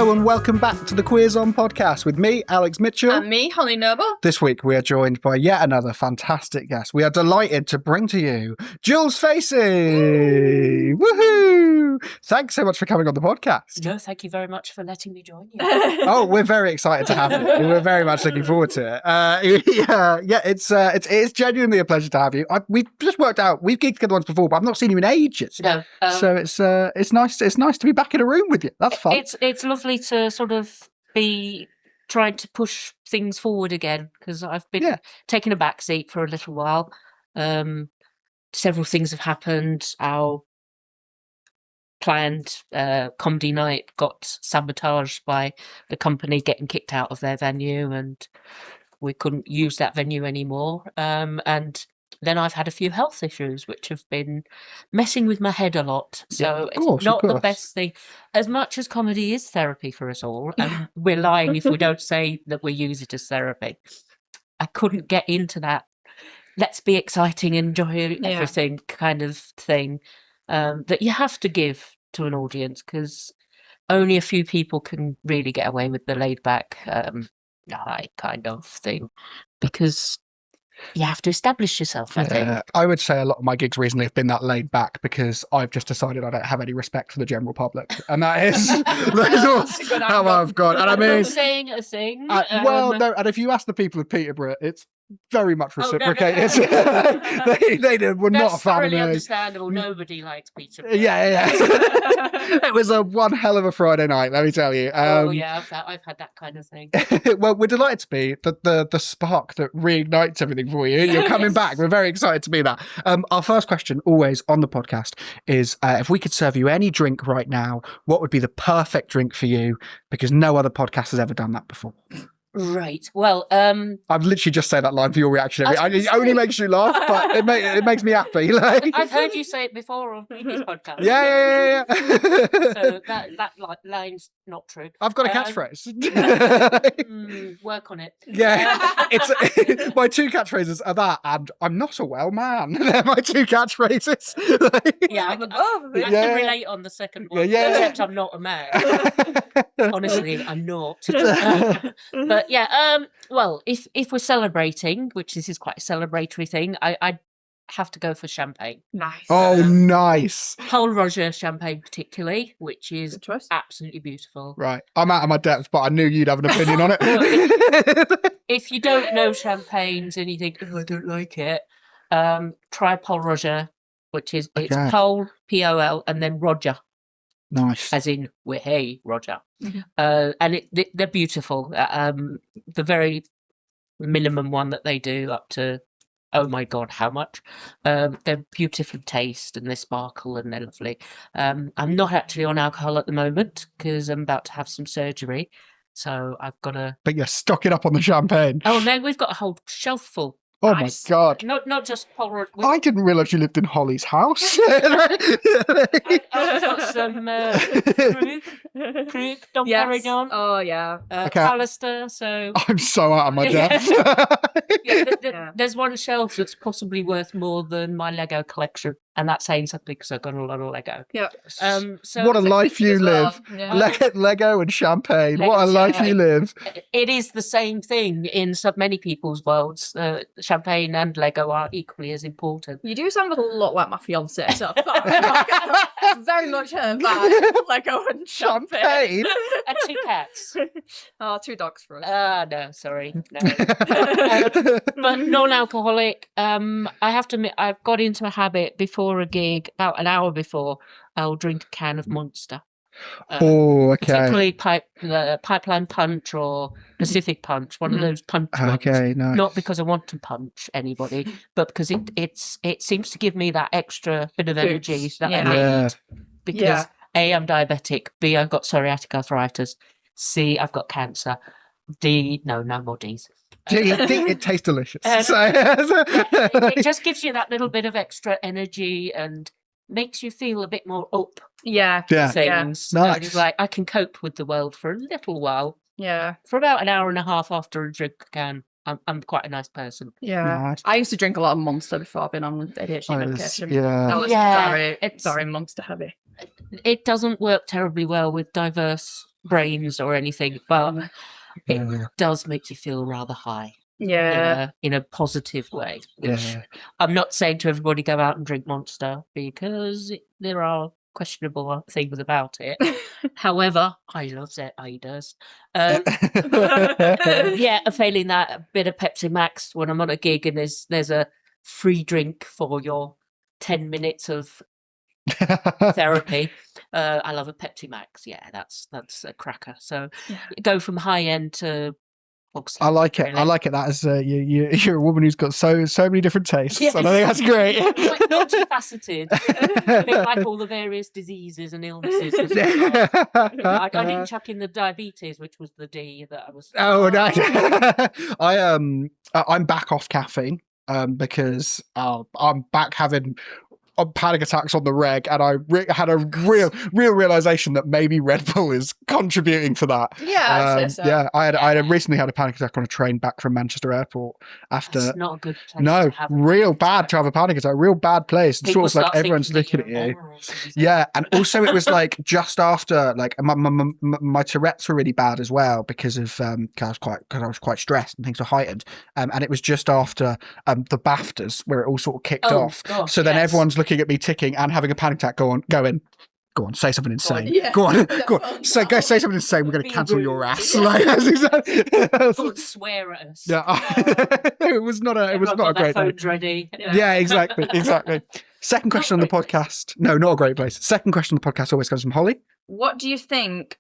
Hello and welcome back to the Queers On podcast with me, Alex Mitchell. And me, Hollie Noble. This week we are joined by yet another fantastic guest. We are delighted to bring to you Jules Facey. Woohoo! Thanks so much for coming on the podcast. No, thank you very much for letting me join you. Oh, we're very excited to have you. We're very much looking forward to it. It's genuinely a pleasure to have you. We've just worked out we've gigged together once before, but I've not seen you in ages. No, so it's nice to be back in a room with you. That's fun. It's lovely to sort of be trying to push things forward again, because I've been taking a back seat for a little while. Several things have happened. Our planned comedy night got sabotaged by the company getting kicked out of their venue, and we couldn't use that venue anymore. And then I've had a few health issues which have been messing with my head a lot. So it's not the best thing. As much as comedy is therapy for us all, and we're lying if we don't say that we use it as therapy, I couldn't get into that let's be exciting, enjoy everything kind of thing that you have to give to an audience, because only a few people can really get away with the laid back kind of thing, because you have to establish yourself, I think. I would say a lot of my gigs recently have been that laid back because I've just decided I don't have any respect for the general public. And that is how I've gone. And I mean, saying a thing. No, and if you ask the people of Peterborough, it's very much reciprocated. They were not a fan of me. Understandable. Nobody likes Peterborough. Yeah. It was a one hell of a Friday night, let me tell you. I've had that kind of thing. Well, we're delighted to be the spark that reignites everything for you. You're coming back. We're very excited to be that. Our first question, always on the podcast, is if we could serve you any drink right now, what would be the perfect drink for you? Because no other podcast has ever done that before. Right. Well, I've literally just said that line for your reaction. It only makes you laugh, but it makes me happy. I've heard you say it before on previous podcasts. Yeah. So that line's not true. I've got a catchphrase. Work on it. Yeah, it's my two catchphrases are that and I'm not a well man. They're my two catchphrases. I can relate on the second one. Except I'm not a man. Honestly, I'm not. But well, if we're celebrating, which this is quite a celebratory thing, I'd have to go for champagne. Nice. Oh, nice. Pol Roger champagne particularly, which is absolutely beautiful. Right. I'm out of my depth, but I knew you'd have an opinion on it. If you don't know champagnes and you think, oh, I don't like it, try Pol Roger, which is it's Pol, P-O-L, and then Roger. Nice. As in, we're hey, Roger. And they're beautiful. The very minimum one that they do up to, oh my God, how much? They're beautiful taste and they sparkle and they're lovely. I'm not actually on alcohol at the moment because I'm about to have some surgery. So I've got to... But you're stocking up on the champagne. Oh, no, we've got a whole shelf full. Oh my God. Not just Pol Roger. I didn't realise you lived in Hollie's house. I've got some Krug, Dom Perignon. Oh, yeah. Alistair, so... I'm so out of my depth. There's one shelf that's possibly worth more than my Lego collection. And that's saying something because I've got a lot of Lego. Yeah. So what a life you live. Lego and champagne. What a life you live. It is the same thing in so many people's worlds. Champagne and Lego are equally as important. You do sound a lot like my fiance, so very much her vibe. Lego and champagne. And two cats. Oh, two dogs for us. No, sorry. No. But non-alcoholic. I have to admit, I've got into a habit before a gig, about an hour before, I'll drink a can of Monster. Particularly Pipeline Punch or Pacific Punch, one of those punch ones. Nice. Not because I want to punch anybody, but because it seems to give me that extra bit of energy that I need. Because A, I'm diabetic, B, I've got psoriatic arthritis, C, I've got cancer, D, no more Ds. It tastes delicious. It just gives you that little bit of extra energy and makes you feel a bit more up. Things. Nice. Like I can cope with the world for a little while. Yeah. For about an hour and a half after a drink can. I'm quite a nice person. Yeah. Nice. I used to drink a lot of Monster before I've been on ADHD medication. Yeah. That was very Monster heavy. It doesn't work terribly well with diverse brains or anything, but it does make you feel rather high. In a positive way, which I'm not saying to everybody go out and drink Monster, because there are questionable things about it. However, I love Zeders. Failing that, a bit of Pepsi Max when I'm on a gig and there's a free drink for your 10 minutes of therapy. I love a Pepsi Max. Yeah, that's a cracker. So go from high end to I like it. Really. I like it. That is you're a woman who's got so many different tastes, and I think that's great. Multifaceted, a bit like all the various diseases and illnesses. I didn't chuck in the diabetes, which was the D that I was. Oh no! I'm back off caffeine because I'm back having panic attacks on the reg, and I had a real realization that maybe Red Bull is contributing to that. I had recently had a panic attack on a train back from Manchester Airport after. That's not a good place to have real bad to have a panic attack. Real bad place. It's sort of like everyone's looking at you. Yeah, and also it was like just after, like my Tourette's were really bad as well because of because I was quite stressed and things were heightened. And it was just after the BAFTAs where it all sort of kicked off. Gosh, so then everyone's looking at me ticking and having a panic attack. Go on, say something insane. Go on. Say something insane. We're going to cancel your ass. Like, swear at us. Yeah, it was not a great day. Phones ready. Yeah, exactly. Second question on the podcast. No, not a great place. Second question on the podcast always comes from Hollie. What do you think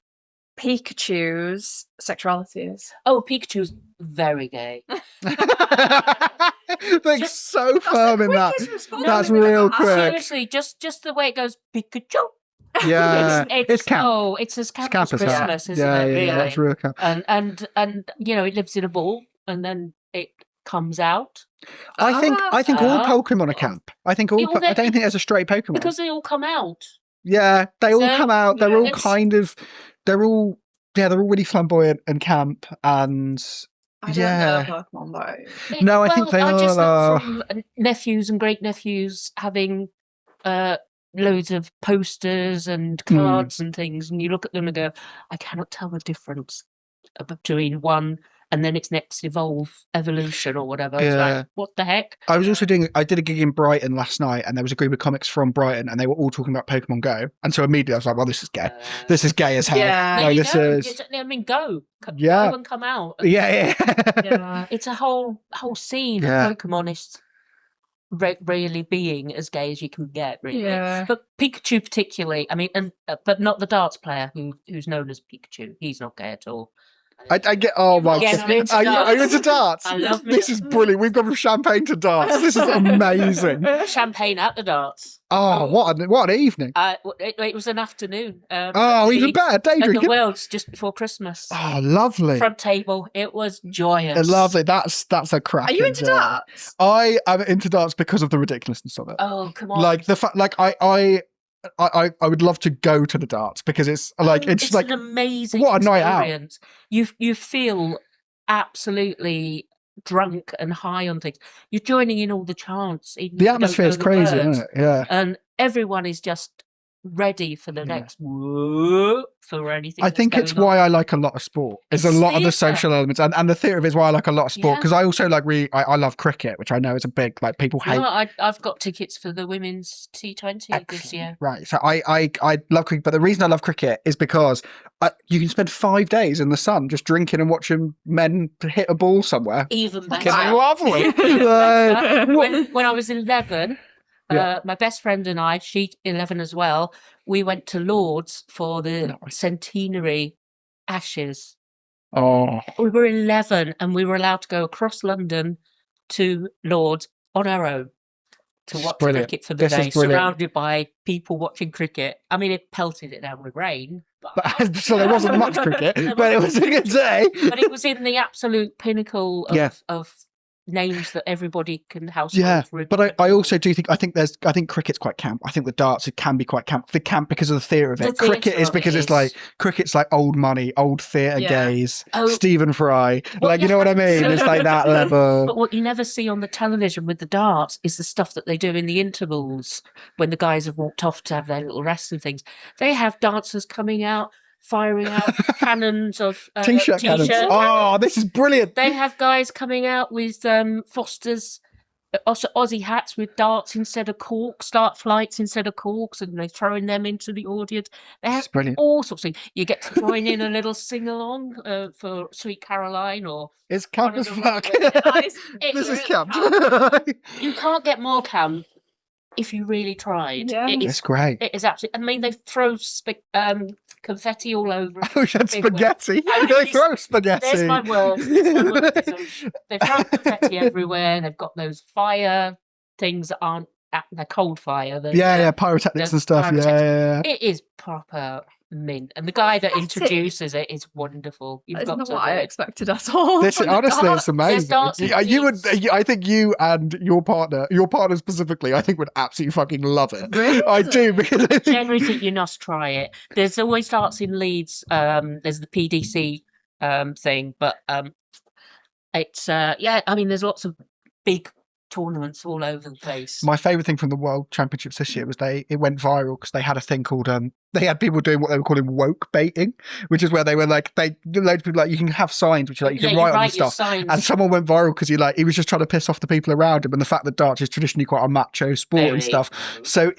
Pikachu's sexuality is? Oh, Pikachu's very gay. They're so firm in that. That's real quick. Seriously, just the way it goes, Pikachu. Yeah, it's camp. Oh, it's as camp as Christmas, isn't it? Really? Yeah, that's real camp. And it lives in a ball, and then it comes out. I think all Pokemon are camp. I don't think there's a straight Pokemon because they all come out. Yeah, they all come out. They're all they're all really flamboyant and camp, and I don't know Pokemon though. No, I think they are. I just look from nephews and great nephews having loads of posters and cards and things, and you look at them and go, I cannot tell the difference between one and then its next evolution or whatever. It's like, what the heck? I did a gig in Brighton last night, and there was a group of comics from Brighton, and they were all talking about Pokemon Go. And so immediately I was like, well, this is gay. This is gay as hell. Yeah. Like, Go and come out. Yeah. It's a whole scene of Pokemonists really being as gay as you can get, really. Yeah. But Pikachu particularly, I mean, but not the darts player who's known as Pikachu. He's not gay at all. I get. Oh my god! Are you into darts? I love this is brilliant. We've gone from champagne to darts. This is amazing. Champagne at the darts. Oh, what an evening! It was an afternoon. Even better. Day drinking. At the Worlds just before Christmas. Oh, lovely. Front table. It was joyous. Lovely. That's a crack. Are you into darts? I am into darts because of the ridiculousness of it. Oh, come on! Like the fact, like I would love to go to the darts because it's like it's like an amazing what a night out. You feel absolutely drunk and high on things. You're joining in all the chants. The atmosphere is crazy, isn't it? Yeah, and everyone is just ready for the next whoop for anything. I think it's why I like a lot of sport. There's a lot of the social elements, and the theatre of it is why I like a lot of sport because I also like I love cricket, which I know is a big like people hate. I've got tickets for the women's T20 this year. Right, so I love cricket, but the reason I love cricket is because you can spend 5 days in the sun just drinking and watching men hit a ball somewhere. Even better. Lovely. When I was 11. My best friend and I, she's 11 as well, we went to Lord's for the centenary Ashes. Oh. We were 11 and we were allowed to go across London to Lord's on our own to watch cricket for the day, surrounded by people watching cricket. I mean, it pelted it down with rain. So there wasn't much cricket, but it was a good day. But it was in the absolute pinnacle of names that everybody can house. But I also do think I think cricket's quite camp. I think the darts can be quite camp. The camp because of the theatre of it. Cricket is because it's like cricket's like old money, old theatre gaze, Stephen Fry. You know what I mean? It's like that level. But what you never see on the television with the darts is the stuff that they do in the intervals when the guys have walked off to have their little rests and things. They have dancers coming out firing out cannons of T-shirt cannons. Oh, this is brilliant. They have guys coming out with Foster's Aussie hats with darts instead of corks, dart flights instead of corks, and they're throwing them into the audience. They have all sorts of things. You get to join in a little sing-along for Sweet Caroline or... It's camp as fuck. This is camp. You can't get more camp if you really tried. Yeah. It's great. It is absolutely... I mean, they throw confetti all over. Oh, you had spaghetti. They throw spaghetti. There's my word. They throw confetti everywhere. They've got those fire things that aren't... They're cold fire. Pyrotechnics and stuff. Yeah. It is proper mint. And the guy that introduces it is wonderful. That's not what I expected at all. Honestly, it's amazing. I think you and your partner specifically, I think would absolutely fucking love it. Really? I do. Because I generally think you must try it. There's always darts in Leeds. There's the PDC thing, but it's I mean, there's lots of big tournaments all over the place. My favourite thing from the World Championships this year was it went viral because they had a thing called they had people doing what they were calling woke baiting, which is where they were loads of people you can have signs which you can write on stuff. And someone went viral because he was just trying to piss off the people around him, and the fact that darts is traditionally quite a macho sport and stuff. So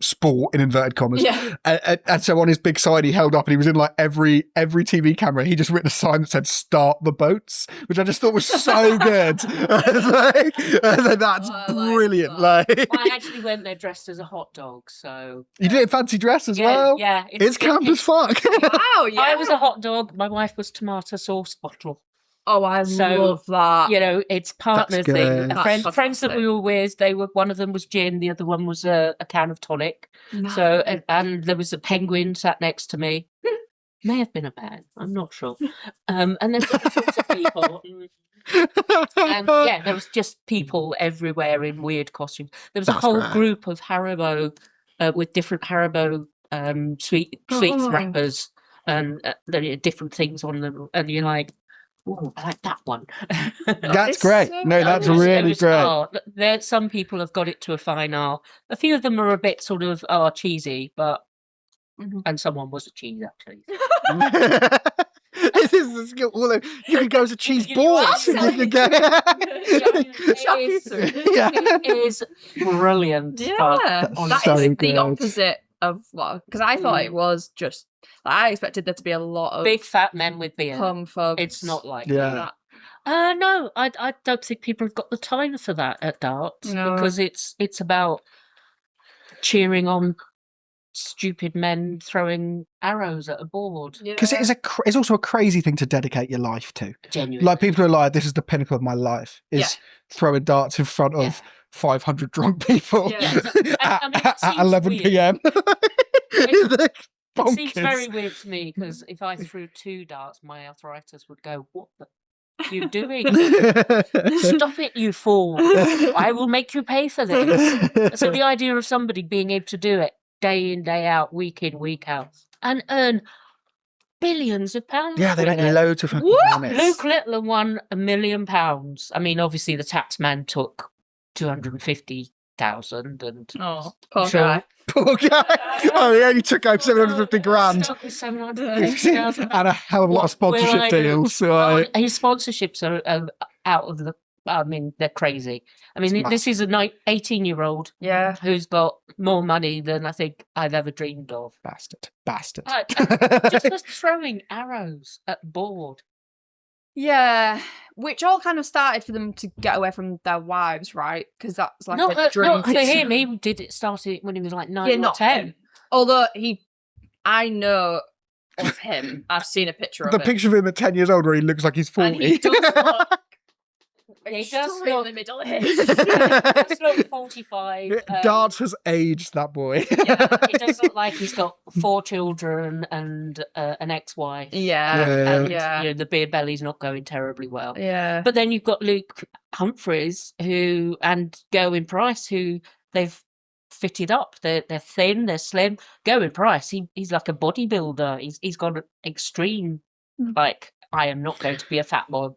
sport in inverted commas. Yeah. And so on his big sign he held up, and he was in every TV camera. He just written a sign that said "Start the boats," which I just thought was so good. That's brilliant. I actually went there dressed as a hot dog. So you did it in fancy dress as well. Yeah, it's camp as fuck. Wow, yeah. I was a hot dog. My wife was tomato sauce bottle. Oh, I love that. It's partner thing. Friends that we were with, one of them was gin, the other one was a can of tonic. Nice. So and there was a penguin sat next to me. May have been a man, I'm not sure. And then there were sorts of people. And there was just people everywhere in weird costumes. There was a whole group of Haribo with different Haribo sweets wrappers and different things on them, and you're like, "Oh, I like that one." That's great. That's really great. Some people have got it to a fine art. A few of them are a bit sort of cheesy, but and someone was a cheese actually. This is the skill. You can go as a cheese board. It is brilliant. Yeah, that's the opposite of because I thought it was just. I expected there to be a lot of big fat men with beard. Humbug. It's not like that. No, I don't think people have got the time for that at darts because it's about cheering on stupid men throwing arrows at a board. Because it's also a crazy thing to dedicate your life to. Genuinely. Like people are like, this is the pinnacle of my life, is throwing darts in front of 500 drunk people at 11 p.m. It seems very weird to me because if I threw 2 darts, my arthritis would go, "What the are you doing? Stop it, you fool. I will make you pay for this." So the idea of somebody being able to do it day in, day out, week in, week out, and earn billions of pounds. Yeah, they make loads of fucking money. Luke Littler won £1 million. I mean, obviously the tax man took 250,000 and poor guy. Poor guy. Oh, he only took home 750 grand. 750,000 and a hell of a lot of sponsorship deals. Right? His sponsorships are out of the. I mean, they're crazy. I mean, this is an 18-year-old who's got more money than I think I've ever dreamed of. Bastard. Just for throwing arrows at the board. Yeah, which all kind of started for them to get away from their wives, right? Because that's like a dream. Not for him. He started when he was like 9 or 10. Him. Although I know of him. I've seen a picture of the picture of him at 10 years old where he looks like he's 40. And he does look he does look in the middle age. He does look 45. Darts has aged that boy. He does look like he's got 4 children and an ex-wife. And the beer belly's not going terribly well. Yeah. But then you've got Luke Humphreys and Gerwyn Price who they've fitted up. They're thin, they're slim. Gerwyn Price, he's like a bodybuilder. He's got an extreme, like, I am not going to be a fat boy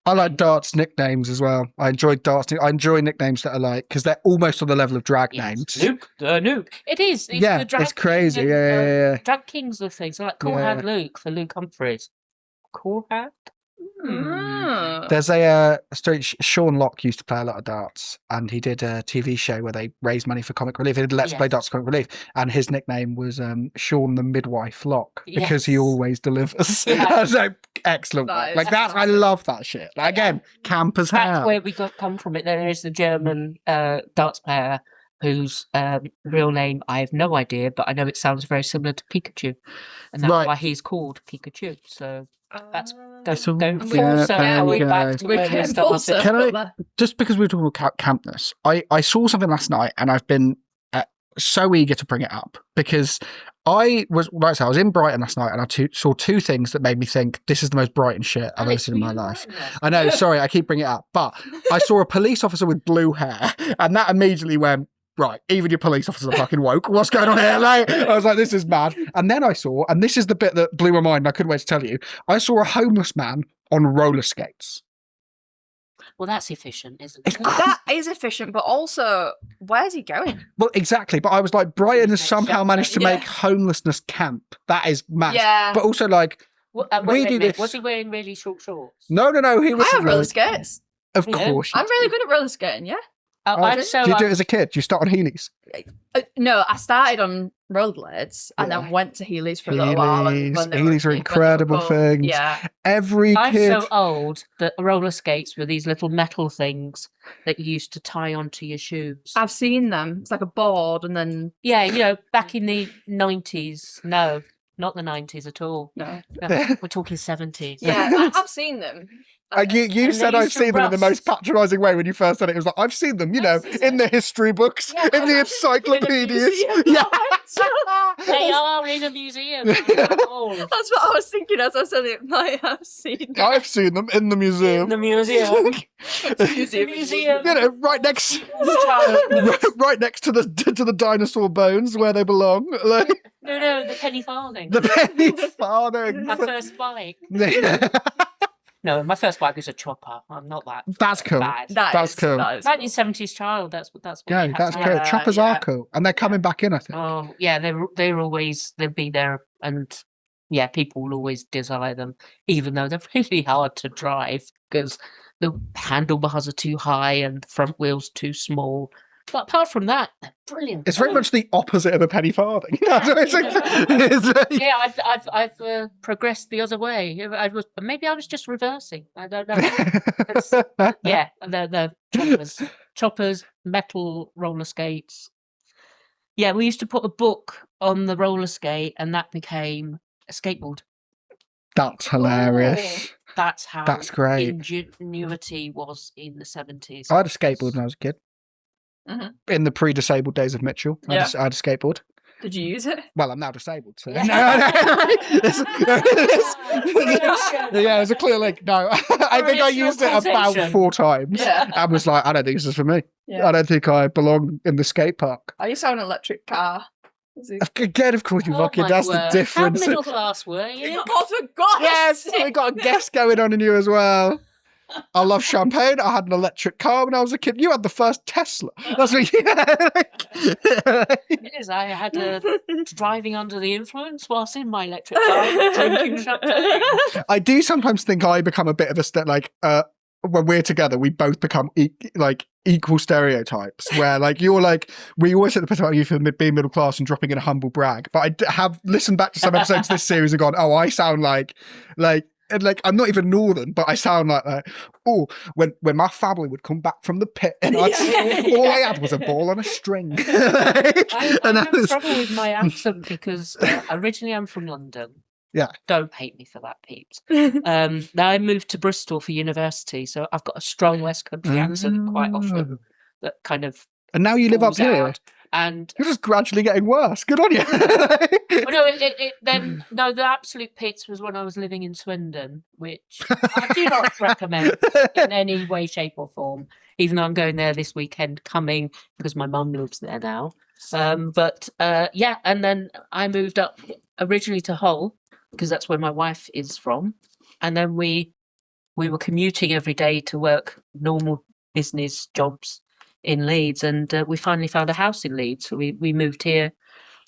I like darts nicknames as well. I enjoy darts. I enjoy nicknames that are like, because they're almost on the level of drag names. Luke the Nuke. It is. It's Yeah, the drag it's crazy. king Yeah, and, yeah, yeah. Drag kings of things. Like Cool Yeah. Hand Luke for Luke Humphreys. Cool Hand? There's a story. Sean Locke used to play a lot of darts, and he did a TV show where they raised money for Comic Relief. He did Let's Play Darts Comic Relief, and his nickname was Sean the Midwife Locke because he always delivers. Yeah. So excellent. That Like is that, I love that shit. Like, again, camp as hell. That's where we come from. It. There is the German darts player whose real name I have no idea, but I know it sounds very similar to Pikachu, and that's why he's called Pikachu. So that's don't full circle back to where we started. Can I, just because we were talking about campness, I saw something last night, and I've been so eager to bring it up because I was in Brighton last night, and I saw two things that made me think this is the most Brighton shit I've ever seen in my life. I know, sorry, I keep bringing it up, but I saw a police officer with blue hair, and that immediately went, right, even your police officers are fucking woke. What's going on here? Like, I was like, this is mad. And then I saw, and this is the bit that blew my mind, and I couldn't wait to tell you, I saw a homeless man on roller skates. Well, that's efficient, isn't it? That is efficient, but also, where's he going? Well, exactly. But I was like, Brighton has somehow managed to make homelessness camp. That is mad. Yeah. But also, like, we do this. Was he wearing really short shorts? No. He was. I have roller skates. Of course. I'm really good at roller skating, yeah? Did you do it as a kid? Do you start on Heelys? No, I started on rollerblades and then went to Heelys for a little while. Heelys are incredible things. Yeah. Every kid. I'm so old that roller skates were these little metal things that you used to tie onto your shoes. I've seen them. It's like a board and then... Yeah, you know, back in the 90s. No, not the 90s at all. No. We're talking 70s. Yeah, I've seen them. You said I've seen them in the most patronising way when you first said it. It was like, I've seen them, you know, in the history books, in the encyclopedias. Yeah. They are in a museum. That's what I was thinking as I said it. I've seen them. I've seen them in the museum. In the museum. Museum. You know, right next to the dinosaur bones where they belong. Like, no, the penny farthing. The penny farthing. My first bike. No, my first bike was a chopper. I'm not that. That's cool. Bad. That's cool. 1970s child. That's what. Yeah, that's cool. Choppers are cool, and they're coming back in, I think. Oh yeah, they'll be there, and yeah, people will always desire them, even though they're really hard to drive because the handlebars are too high and the front wheels too small. But apart from that, they're brilliant. It's very much the opposite of a penny farthing. I've progressed the other way. Maybe I was just reversing. I don't know. Yeah, the choppers, metal roller skates. Yeah, we used to put a book on the roller skate, and that became a skateboard. That's hilarious. That's how. That's great. Ingenuity was in the 70s. I had a skateboard when I was a kid. Mm-hmm. In the pre-disabled days of Mitchell, I had a skateboard. Did you use it? Well, I'm now disabled, so... Yeah. Yeah, there's a clear link. No, I think I used it about 4 times. Yeah. I was like, I don't think this is for me. Yeah. I don't think I belong in the skate park. I used to have an electric car. Again, of course, you fucking... That's the difference. How middle class were you? Oh, for God's Yes, sake. we got a guest going on in you as well. I love champagne. I had an electric car when I was a kid. You had the first Tesla. That's what you Yes, I had driving under the influence whilst in my electric car, drinking champagne. I do sometimes think I become a bit of a when we're together, we both become equal stereotypes. Where you're we always hit the point about you for being middle class and dropping in a humble brag. But I have listened back to some episodes of this series and gone, oh, I sound like. And I'm not even northern, but I sound like when my family would come back from the pit and all I had was a ball on a string. I have trouble with my accent because originally I'm from London. Yeah. Don't hate me for that, peeps. Now I moved to Bristol for university, so I've got a strong West Country accent quite often that kind of. And now you live up here. And you're just gradually getting worse. Good on you. No, the absolute pits was when I was living in Swindon, which I do not recommend in any way, shape, or form. Even though I'm going there this weekend, coming because my mum lives there now. And then I moved up originally to Hull because that's where my wife is from, and then we we were commuting every day to work normal business jobs in Leeds, and we finally found a house in Leeds. So we moved here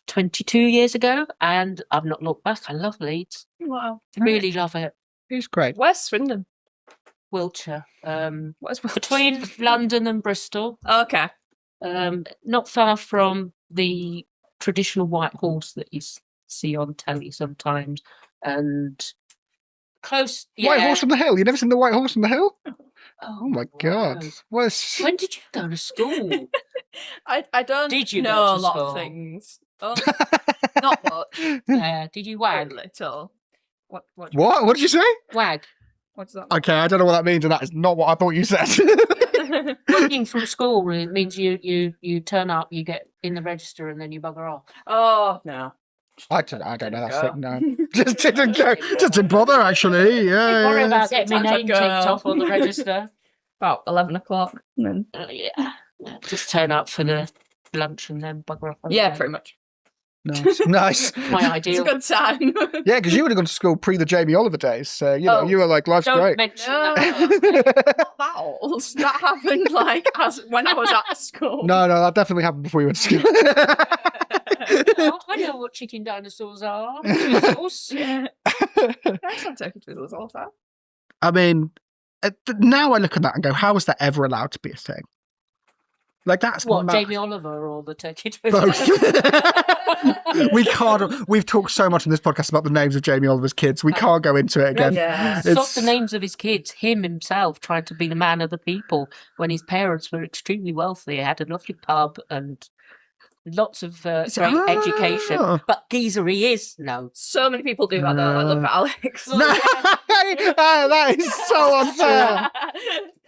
22 years ago, and I've not looked back. I love Leeds. Wow. Really love it. It's great. Where's Swindon? Wiltshire. What's Wiltshire? Between London and Bristol. Okay. Not far from the traditional white horse that you see on telly sometimes, and close. Yeah. White Horse on the Hill. You never seen the White Horse on the Hill? Oh my God! wow. What? When did you go to school? I don't Did you know go a to lot school? of things. Oh, not much. Did you Very wag? little. What? What did you say? Wag. What's that? Okay, I don't know what that means, and that is not what I thought you said. Working from school it means you turn up, you get in the register, and then you bugger off. Oh no. I don't know that Go. thing. No, just didn't go. Just didn't bother. Actually, yeah. Don't worry about yeah. getting my Sometimes name I ticked go. off on the register. About 11 o'clock. And then... Yeah. Just turn up for the lunch and then bugger off. Yeah, pretty much. Nice. My It's a ideal. good time. Yeah, because you would have gone to school pre the Jamie Oliver days, so you know Oh, you were like, life's Don't great. mention No. that. Not that old. That happened when I was at school. No, that definitely happened before you went to school. Oh, I know what chicken dinosaurs are. Twizzles. Yeah. I can't take Twizzlers all the time. I mean, now I look at that and go, how was that ever allowed to be a thing? Like that's What, mad. Jamie Oliver or the turkey Both. twizzlers? We can't. We've talked so much in this podcast about the names of Jamie Oliver's kids. We can't go into it again. Yeah. It's not the names of his kids. Him himself trying to be the man of the people when his parents were extremely wealthy. He had a lovely pub and lots of great education. But geezer he is. No. So many people do that though. I look at Alex. No, that is so unfair.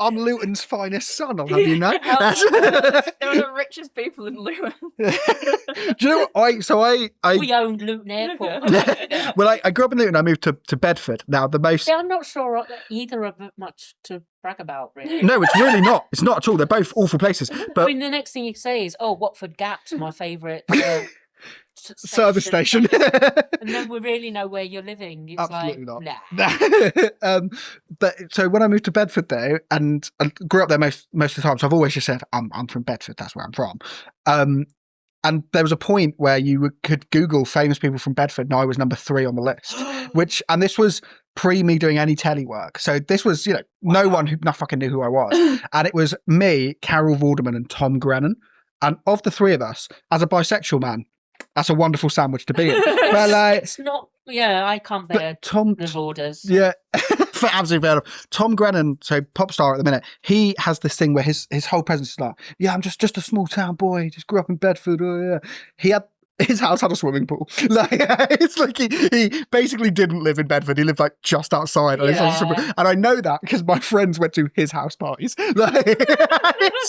I'm Luton's finest son, I'll have you know. They were the richest people in Luton. Do you know what? We owned Luton Airport. Well, I grew up in Luton. I moved to Bedford. Now, the most... Yeah, I'm not sure either of it much to brag about, really. No, it's really not. It's not at all. They're both awful places. I But mean, the next thing you say is, oh, Watford Gap's my favourite service station. And then we really know where you're living. It's Absolutely like, not. nah. But so when I moved to Bedford, though, and I grew up there most of the time, so I've always just said, I'm from Bedford. That's where I'm from. And there was a point where you could Google famous people from Bedford, and I was number 3 on the list. And this was pre me doing any telly work. So this was, no one who fucking knew who I was. And it was me, Carol Vorderman, and Tom Grennan. And of the 3 of us, as a bisexual man, that's a wonderful sandwich to be in. But It's not, I can't bear Tom, the orders. yeah, for absolutely fair enough. Tom Grennan, so pop star at the minute, he has this thing where his whole presence is like, yeah, I'm just a small town boy, just grew up in Bedford. Oh, yeah. His house had a swimming pool. Like it's like he basically didn't live in Bedford. He lived like just outside. Yeah. And I know that because my friends went to his house parties. Like,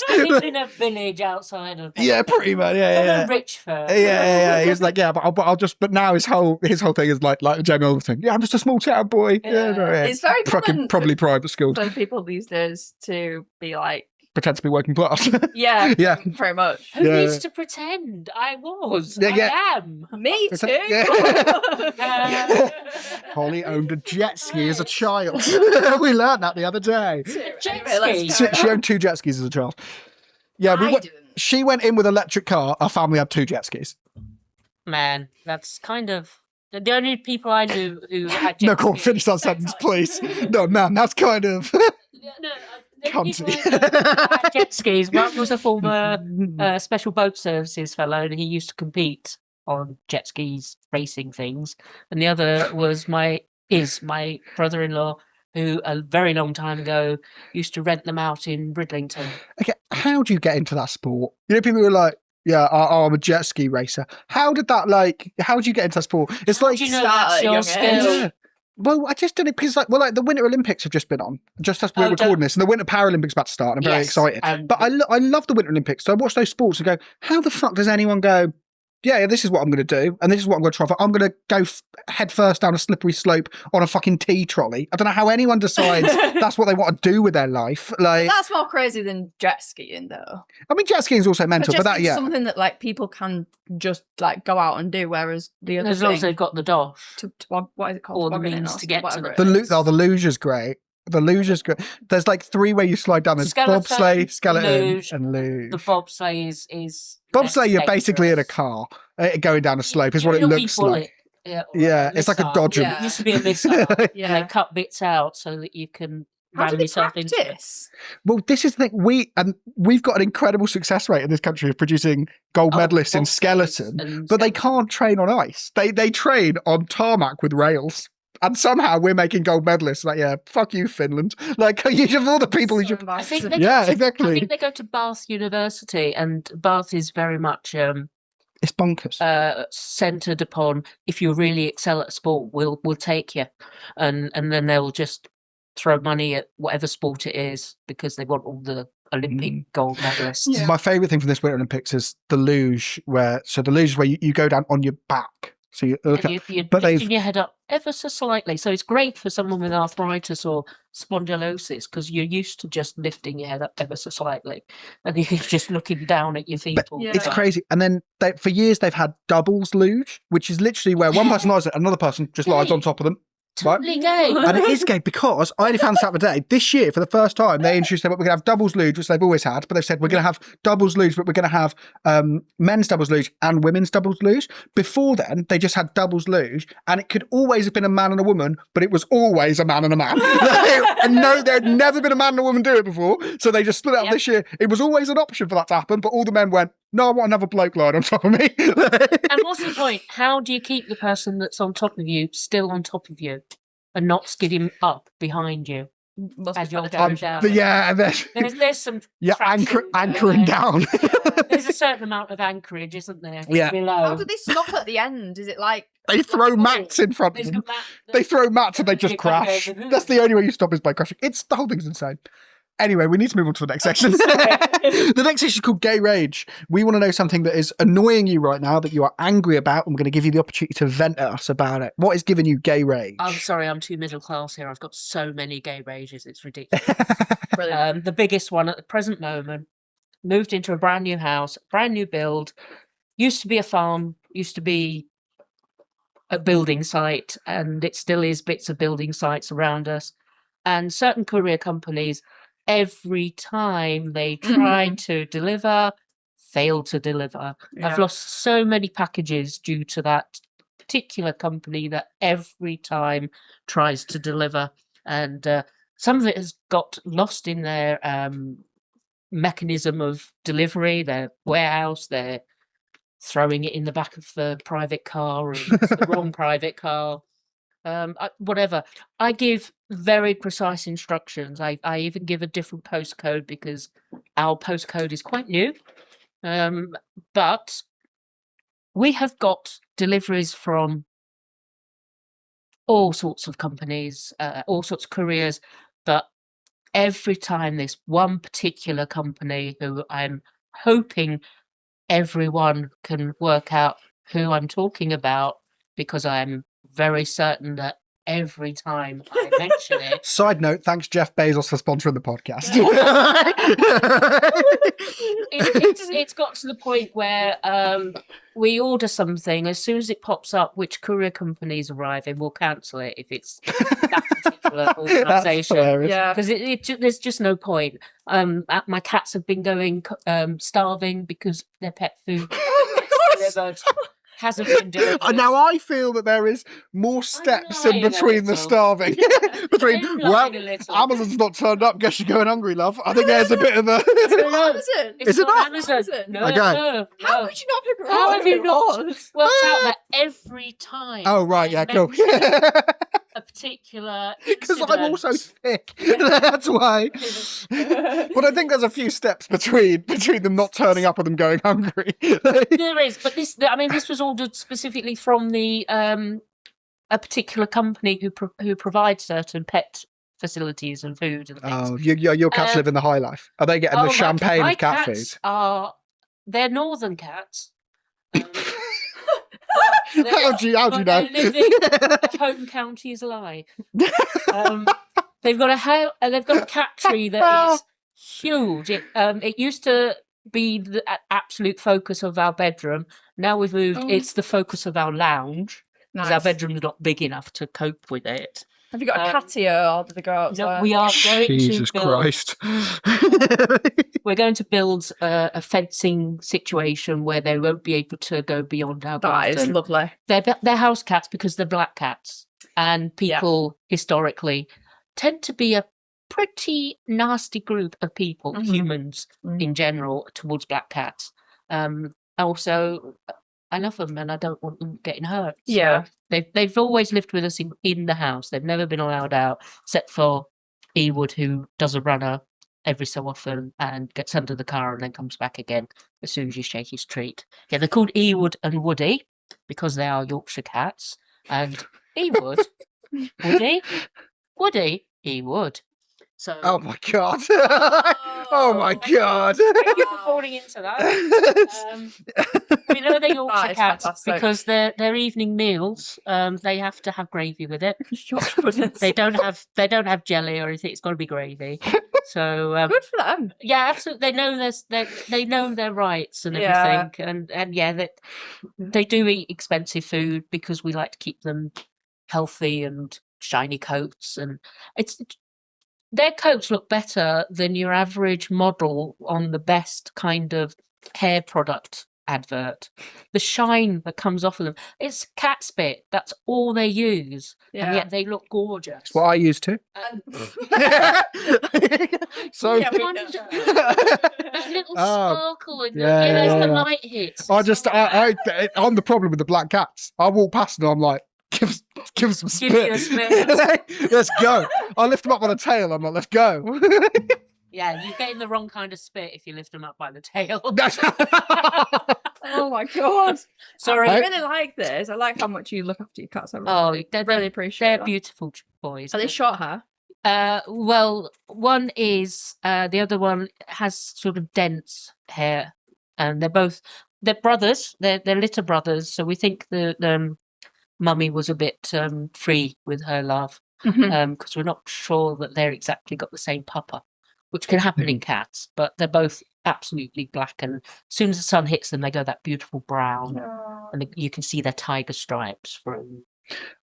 He lived in a village outside of yeah, pretty much. Yeah. rich firm. Yeah. He was like, yeah, but I'll just. But now his whole thing is like the Jamie Oliver thing. Yeah, I'm just a small town boy. Yeah. It's very common probably private school. for people these days to be like, Pretend to be working class. yeah, Yeah. very much. Who Yeah. needs to pretend? I was. Yeah. I am. Me too. Yeah. Holly owned a jet ski as a child. We learned that the other day. Jet Anyway, let's ski. carry She on. owned 2 jet skis as a child. Yeah, I didn't. she went in with an electric car. Our family had 2 jet skis. Man, that's kind of the only people I knew who had jet No, go on, skis. finish that sentence, please. No, man, that's kind of... The Cunty. people who had jet skis. One was a former special boat services fellow, and he used to compete on jet skis, racing things. And the other was my brother-in-law, who a very long time ago used to rent them out in Bridlington. Okay, how do you get into that sport? People who are like, yeah, I'm a jet ski racer. How did you get into that sport? It's like... Do you know Start that's at a your young skill? age. Yeah. Well, I just did it because, the Winter Olympics have just been on, just as we're recording this, and the Winter Paralympics about to start, and I'm very Yes, excited. and- But I love the Winter Olympics, so I watch those sports and go, how the fuck does anyone go, yeah, this is what I'm going to do, and this is what I'm going to try for. I'm going to go head first down a slippery slope on a fucking tea trolley. I don't know how anyone decides that's what they want to do with their life. Like, That's more crazy than jet skiing, though. I mean, jet skiing is also mental, but that, skiing's yeah. something that people can just go out and do, whereas the other As long as thing, they've got the dosh. what is it called? Or the Tobogganing means to get to whatever them. it is. The luge is great. The luge is good. There's like 3 where you slide down. There's Skeleton, bobsleigh, skeleton, luge. and luge. The bobsleigh is Bobsleigh, you're basically in a dangerous. ar going down a slope, is what it You're a looks wee bullet. like. Yeah, Yeah, it's like a missile. dodger. Yeah. It used to be a missile. Yeah. And they cut bits out so that you can How do ram they yourself into it. practice? Well, this is the thing. We've got an incredible success rate in this country of producing gold medalists in skeleton, and but they skeleton. can't train on ice. They train on tarmac with rails. And somehow we're making gold medalists. Like, yeah, fuck you, Finland. Like, you of all the people who should. I think Yeah, I exactly. think they go to Bath University, and Bath is very much It's bonkers. centered upon if you really excel at sport, we'll take you, and then they'll just throw money at whatever sport it is because they want all the Olympic gold medalists. Yeah. My favourite thing from this Winter Olympics is the luge, the luge is where you go down on your back. So you look And at, you're but they've- lifting your head up ever so slightly. So it's great for someone with arthritis or spondylosis because you're used to just lifting your head up ever so slightly, and you're just looking down at your feet. But all the it's time. crazy. And then for years they've had doubles luge, which is literally where one person lies, another person just lies on top of them. Totally gay. And it is gay because I only found this out today. This year, for the first time, they introduced that we're going to have doubles luge, which they've always had, but they've said we're going to have doubles luge, but we're going to have men's doubles luge and women's doubles luge. Before then, they just had doubles luge, and it could always have been a man and a woman, but it was always a man and a man. And no, there had never been a man and a woman do it before, so they just split it up this year. It was always an option for that to happen, but all the men went, no, I want another bloke lying on top of me. And what's the point? How do you keep the person that's on top of you still on top of you and not skid him up behind you as you're going down? Yeah, There's some traction anchoring down. There's a certain amount of anchorage, isn't there? Yeah. Below. How do they stop at the end? Is it like They throw mats in front of There's them. a mat- They throw mats and they just You can't crash. go with it. That's the only way you stop is by crashing. The whole thing's insane. Anyway, we need to move on to the next section. The next section is called Gay Rage. We want to know something that is annoying you right now, that you are angry about, and we're going to give you the opportunity to vent at us about it. What is giving you gay rage? I'm sorry, I'm too middle class here. I've got so many gay rages, it's ridiculous. brilliant? The biggest one at the present moment, moved into a brand new house, brand new build, used to be a farm, used to be a building site, and it still is bits of building sites around us. And certain courier companies, every time they try to deliver, fail to deliver. I've lost so many packages due to that particular company that every time tries to deliver. And some of it has got lost in their mechanism of delivery, their warehouse, they're throwing it in the back of the private car, or it's the wrong private car. Whatever. I give very precise instructions. I even give a different postcode because our postcode is quite new. But we have got deliveries from all sorts of companies, all sorts of couriers. But every time this one particular company, who I'm hoping everyone can work out who I'm talking about, because I'm very certain that every time I mention it. Side note, thanks Jeff Bezos for sponsoring the podcast. It's got to the point where we order something, as soon as it pops up which courier company is arriving, we'll cancel it if it's that particular organisation. Yeah. Because there's just no point. My cats have been going starving because their pet food delivered. Hasn't been delivered. Now I feel that there is more steps in lying a between the little. starving. Between, I'm well, lying a little. Amazon's not turned up, guess you're going hungry, love. I think there's a bit of a... No, Amazon? it's Is it not not? Amazon. Amazon? No, Okay. no. How could you not figure out? How have you who it not was? worked out that every time? Oh, right, yeah, cool. mention a particular Because I'm also incident. thick. That's why. But I think there's a few steps between them not turning up and them going hungry. There is, but this was ordered specifically from the a particular company who provides certain pet facilities and food and things. Oh, your cats live in the high life. Are they getting the champagne my of cat food? cats they're northern cats. How do you know? They're living like home county is alive. They've got a cat tree that is huge. It used to be the absolute focus of our bedroom. Now we've moved. It's the focus of our lounge because our Nice. bedroom's not big enough to cope with it. Have you got a catio or do they go out? No, we are going Jesus to build, Christ. We're going to build a fencing situation where they won't be able to go beyond our That is garden. lovely. They're house cats because they're black cats, and people historically tend to be a pretty nasty group of people, humans in general, towards black cats. Also, I love them and I don't want them getting hurt. So they've always lived with us in the house. They've never been allowed out, except for Ewood, who does a runner every so often and gets under the car and then comes back again as soon as you shake his treat. Yeah, they're called Ewood and Woody because they are Yorkshire cats. And Ewood, Woody, Ewood. So, Oh my god! Oh my god! Thank you for falling into that. We know they're Yorkshire cats fantastic. because their evening meals, they have to have gravy with it. They don't have jelly or anything. It's got to be gravy. So good for them. Yeah, absolutely. They know their rights and everything, and they do eat expensive food because we like to keep them healthy and shiny coats, and their coats look better than your average model on the best kind of hair product advert. The shine that comes off of them, it's cat spit. That's all they use, and yet they look gorgeous. That's what I used to. So There's little sparkle in the light hits. I'm the problem with the black cats. I walk past and I'm like, give some spit. Give you a spit. Let's go. I lift them up on a tail. I'm like, let's go. Yeah, you're getting the wrong kind of spit if you lift them up by the tail. Oh my god! Sorry, I really like this. I like how much you look after your cats. I really appreciate. They're that. beautiful boys. Are they short hair? Well, one is. The other one has sort of dense hair, and they're brothers. They're litter brothers. So we think the mummy was a bit free with her love, because we're not sure that they're exactly got the same papa, which can happen in cats, but they're both absolutely black, and as soon as the sun hits them, they go that beautiful brown, and you can see their tiger stripes from.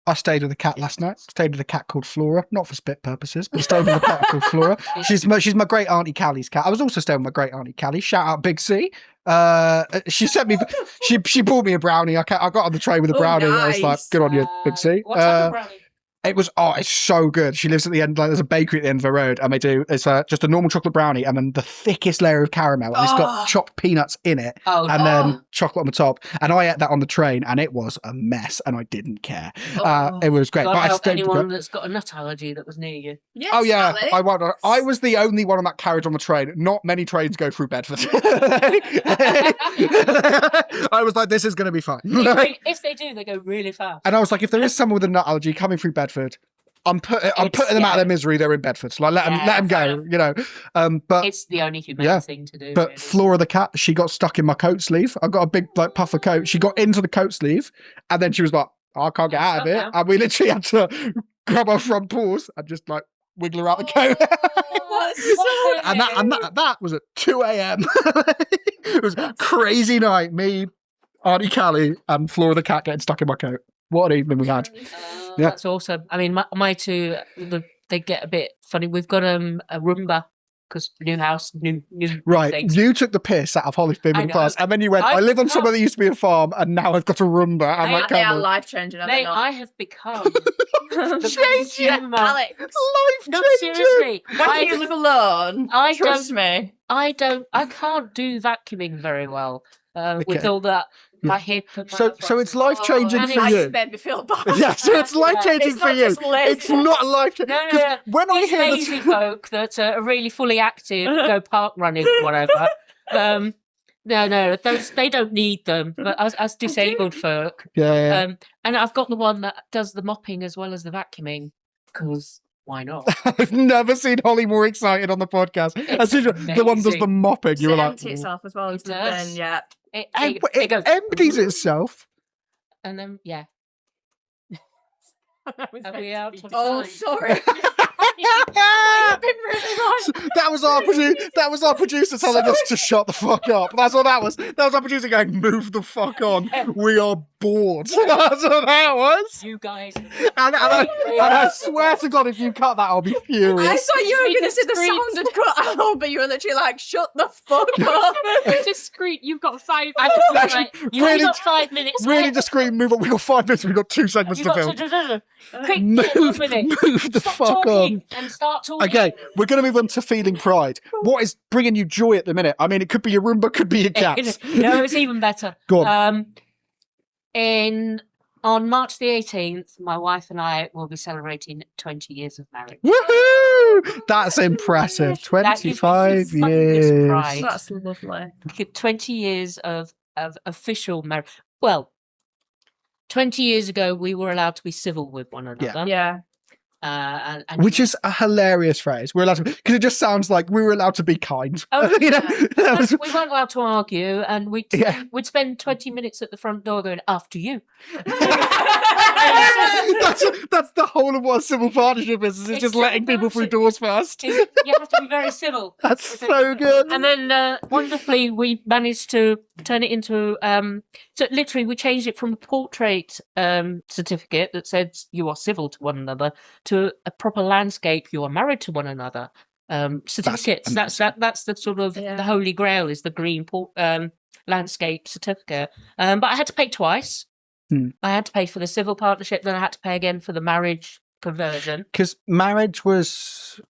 I stayed with a cat last night. Stayed with a cat called Flora, not for spit purposes, but stayed with a cat called Flora. She's my great auntie Callie's cat. I was also staying with my great auntie Callie. Shout out Big C. She sent me. She bought me a brownie. I got on the train with a brownie. Nice. I was like, good on you, Big C. What type of brownie? It's so good. She lives at the end, like there's a bakery at the end of the road, and it's just a normal chocolate brownie, and then the thickest layer of caramel, and it's got chopped peanuts in it, and then chocolate on the top. And I ate that on the train, and it was a mess, and I didn't care. It was great. God but help anyone that's got a nut allergy that was near you. Yes, oh yeah, Alex. I was the only one on that carriage on the train. Not many trains go through Bedford. I was like, this is going to be fine. If they do, they go really fast. And I was like, if there is someone with a nut allergy coming through Bedford, I'm putting them out of their misery. They're in Bedford, so let them go. You know, but it's the only humane thing to do. But really. Flora the cat, she got stuck in my coat sleeve. I got a big puffer coat. She got into the coat sleeve, and then she was like, oh, "I can't get out of it," and we literally had to grab her front paws and just like wiggle her out the coat. and that was at 2 a.m. It was a crazy night. Me, Auntie Callie, and Flora the cat getting stuck in my coat. What an evening we had. That's awesome. I mean, my two, they get a bit funny. We've got a Roomba because new house, new right. things. You took the piss out of Holly's bin in the past, and then you went, I live on somewhere that used to be a farm, and now I've got a Roomba. I'm like, they are life changing. I have become changing. Alex, no, seriously. Why do you live alone? Trust me. I can't do vacuuming very well with all that. My hip and so it's life changing for you. Made me feel bad. Yeah, so it's life changing for you. It's not life changing. No. When I hear lazy folk that are really fully active, go park running, whatever. No, they don't need them. But as disabled folk, and I've got the one that does the mopping as well as the vacuuming because. Why not? I've never seen Hollie more excited on the podcast. As soon as the one does the mopping, you were like, empty itself as well. It does. Then, it goes, empties itself. And then, Are we out of Oh, time? sorry. I've been really like, That was our producer telling us to shut the fuck up. That's what that was. That was our producer going, "Move the fuck on. We are bored." That's what that was. You guys. And I swear to God, if you cut that, I'll be I furious. thought you were going to say the sound had cut out, but you were literally like, shut the fuck up. Discreet. You've got 5 I minutes. was like, you really- only got 5 minutes. Really left. discreet. Move on. We've got 5 minutes. We've got 2 segments You to got film. Quick, Move, with it. move the Stop fuck talking on. and start talking. Okay, we're going to move on to feeling pride. What is bringing you joy at the minute? I mean, it could be your Roomba, could be your cats. No, it's even better. Go on. On March the 18th, my wife and I will be celebrating 20 years of marriage. Woohoo! That's impressive. That gives me 25 humongous years. pride. That's lovely. 20 years of official marriage. Well, 20 years ago, we were allowed to be civil with one another. Yeah. And Which is a hilarious phrase. We're allowed to, because it just sounds like we were allowed to be kind. Oh, You know, that was- we weren't allowed to argue, and Yeah. we'd spend 20 minutes at the front door going, after you. that's the whole of what a civil partnership is it's just civil letting people through partnership. doors first. You have to be very civil. That's so good. And then wonderfully, we managed to turn it into. So literally, we changed it from a portrait certificate that said you are civil to one another to a proper landscape. You are married to one another. Certificates. That's the sort of the holy grail is the green landscape certificate. But I had to pay twice. I had to pay for the civil partnership, then I had to pay again for the marriage conversion. Because marriage was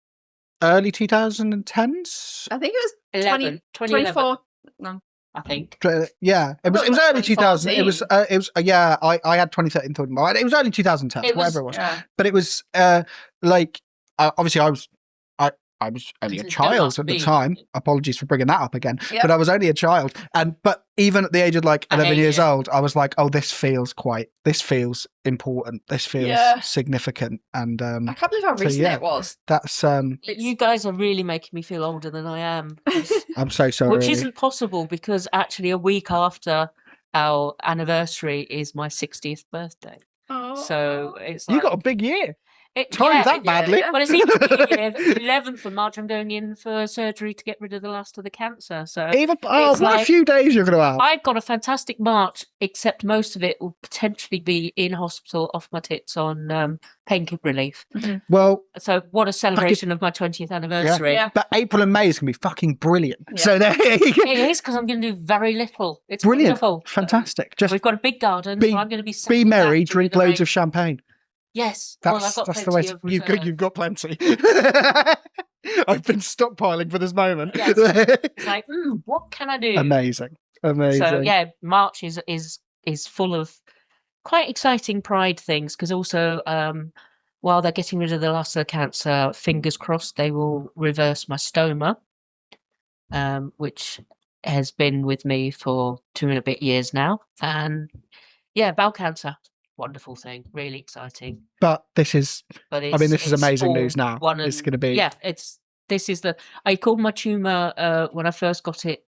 early 2010s. I think it was 2011. 24. No. I think. Yeah, it was early 2000. It was 2014. yeah. I had 2013 thought about it. It was early 2010s, whatever it was. Yeah. But it was like obviously I was only a Don't child ask at the me. time. Apologies for bringing that up again. Yep. But I was only a child, but even at the age of like I 11 hate years it. old, I was like, oh, this feels important. This feels Yeah. significant, and I can't believe how So, recent yeah. it was. that's You guys are really making me feel older than I am. I'm so sorry. Which isn't possible because actually a week after our anniversary is my 60th birthday. Oh. So it's You like, got a big year. it, Timed yeah, that badly. yeah. Well, it's even bigger. 11th of March, I'm going in for surgery to get rid of the last of the cancer. So Even what a like- few days you're going to have. I've got a fantastic March, except most of it will potentially be in hospital off my tits on pain relief. Well, So what a celebration of my 20th anniversary. Yeah. but April and May is going to be fucking brilliant. Yeah. So there you go. It is because I'm going to do very little. It's Brilliant. wonderful. Fantastic. Just We've got a big garden, be- so I'm going to be be sitting back merry, during drink the loads rain. of champagne. Yes, That's well, I've got the way plenty to, of you've reserve. got plenty. I've been stockpiling for this moment. Yes. It's like, what can I do? Amazing. So yeah, March is full of quite exciting pride things because also while they're getting rid of the last of the cancer, fingers crossed they will reverse my stoma, which has been with me for 2 and a bit years now, and yeah, bowel cancer. Wonderful thing, really exciting. But this is, But I mean, this is it's amazing all news now. one It's and- going to be. yeah, this is the I called my tumor when I first got it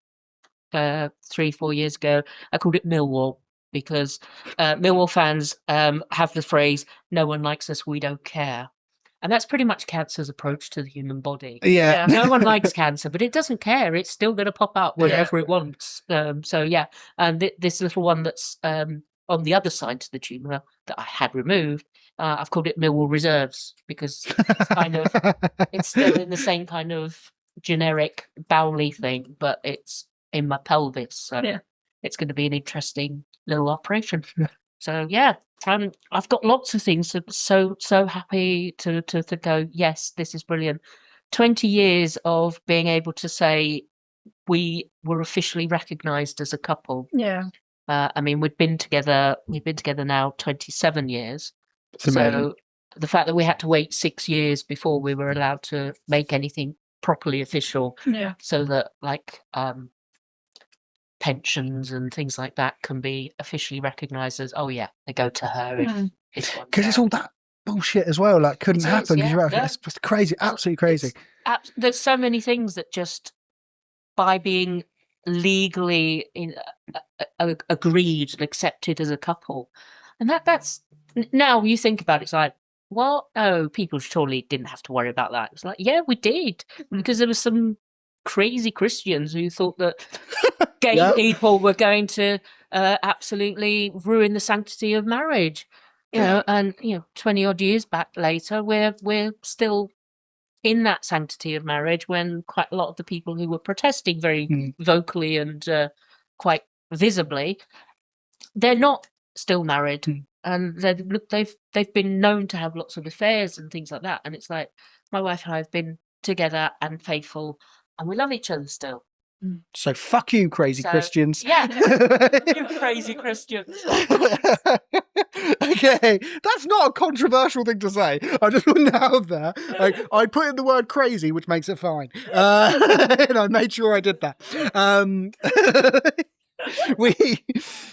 3-4 years ago. I called it Millwall because Millwall fans have the phrase "No one likes us, we don't care," and that's pretty much cancer's approach to the human body. Yeah. No one likes cancer, but it doesn't care. It's still going to pop up whenever it wants. So yeah, and this little one that's on the other side to the tumor that I had removed, I've called it Millwall Reserves because it's kind of it's still in the same kind of generic bowely thing, but it's in my pelvis. So Yeah. it's going to be an interesting little operation. So yeah, I've got lots of things. So happy to go. Yes, this is brilliant. 20 years of being able to say we were officially recognised as a couple. Yeah. I mean, we've been together now 27 years. It's amazing. So the fact that we had to wait 6 years before we were allowed to make anything properly official, Yeah. so that like pensions and things like that can be officially recognised as, oh yeah, they go to her if this one's Because it's all that bullshit as well. Like, couldn't It is, happen. 'cause yeah, you're right, yeah. It's just crazy. Absolutely crazy. There's so many things that just by being legally agreed and accepted as a couple, and that's now you think about it, it's like, what? Oh, people surely didn't have to worry about that. It's like, yeah, we did. Because there were some crazy Christians who thought that gay Yep. people were going to absolutely ruin the sanctity of marriage. You know, and 20 odd years back later, we're still in that sanctity of marriage when quite a lot of the people who were protesting very vocally and quite visibly, they're not still married. And they've been known to have lots of affairs and things like that. And it's like, my wife and I have been together and faithful, and we love each other still. So fuck you, crazy So, Christians. Yeah, you crazy Christians. Okay, that's not a controversial thing to say. I just want to out there. Like, I put in the word crazy, which makes it fine. And I made sure I did that.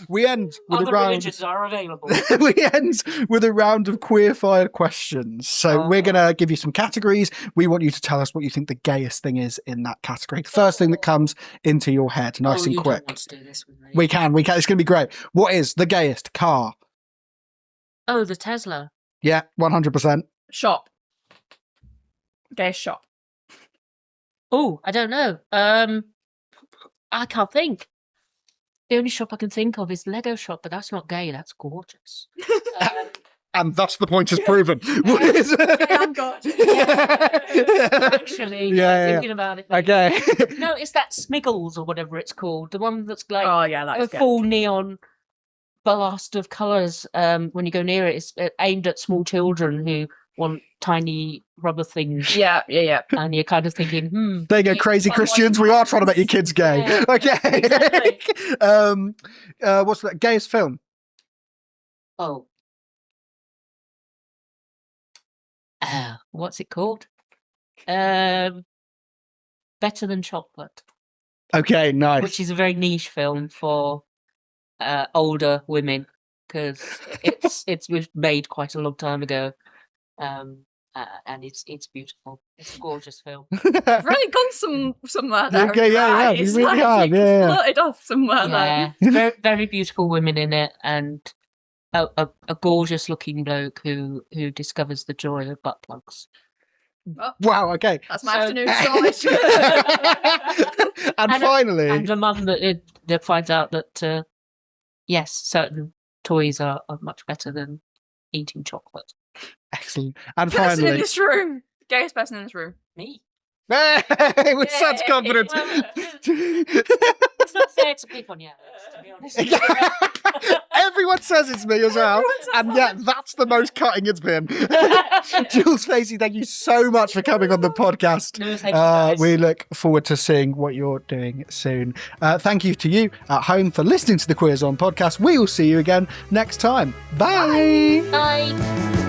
We end with Other a round. religions are available. We end with a round of queer fire questions. So we're gonna give you some categories. We want you to tell us what you think the gayest thing is in that category. First thing that comes into your head, nice and you quick. Don't want to do this with me. We can. It's gonna be great. What is the gayest car? Oh, the Tesla. Yeah, 100%. Shop. Gay shop. Oh, I don't know. I can't think. The only shop I can think of is Lego shop, but that's not gay. That's gorgeous. And thus the point is proven. What is it? Gay and God. Actually, Yeah. thinking about it. Okay. No, it's that Smiggles or whatever it's called. The one that's like Oh yeah, a that's gay. full neon blast of colours. When you go near it, it's aimed at small children who want tiny rubber things. Yeah. And you're kind of thinking, There you go, crazy Christians. We are trying to make your kids gay. Yeah, Okay. exactly. What's that? Gayest film? Oh. What's it called? Better Than Chocolate, Okay, nice. which is a very niche film for older women because it was made quite a long time ago, and it's beautiful. It's a gorgeous film. I've really gone somewhere there. Okay, yeah, right? you It's really like have, you yeah. flirted off somewhere there. Yeah, very, very beautiful women in it, and a gorgeous looking bloke who discovers the joy of butt plugs. Wow, okay. That's my So- afternoon story. And finally, And a mum that finds out that yes, certain toys are much better than eating chocolate. excellent. And Person in finally, this room. Gayest person in this room. Me. hey, with such Yay. confidence. It's not fair to pick on you, Alex, to be honest. Everyone says it's me as well, and yet that's the most cutting it's been. Jules Facey, thank you so much for coming on the podcast. No, thank you, guys. We look forward to seeing what you're doing soon. Thank you to you at home for listening to the Queers On podcast. We will see you again next time. Bye. Bye.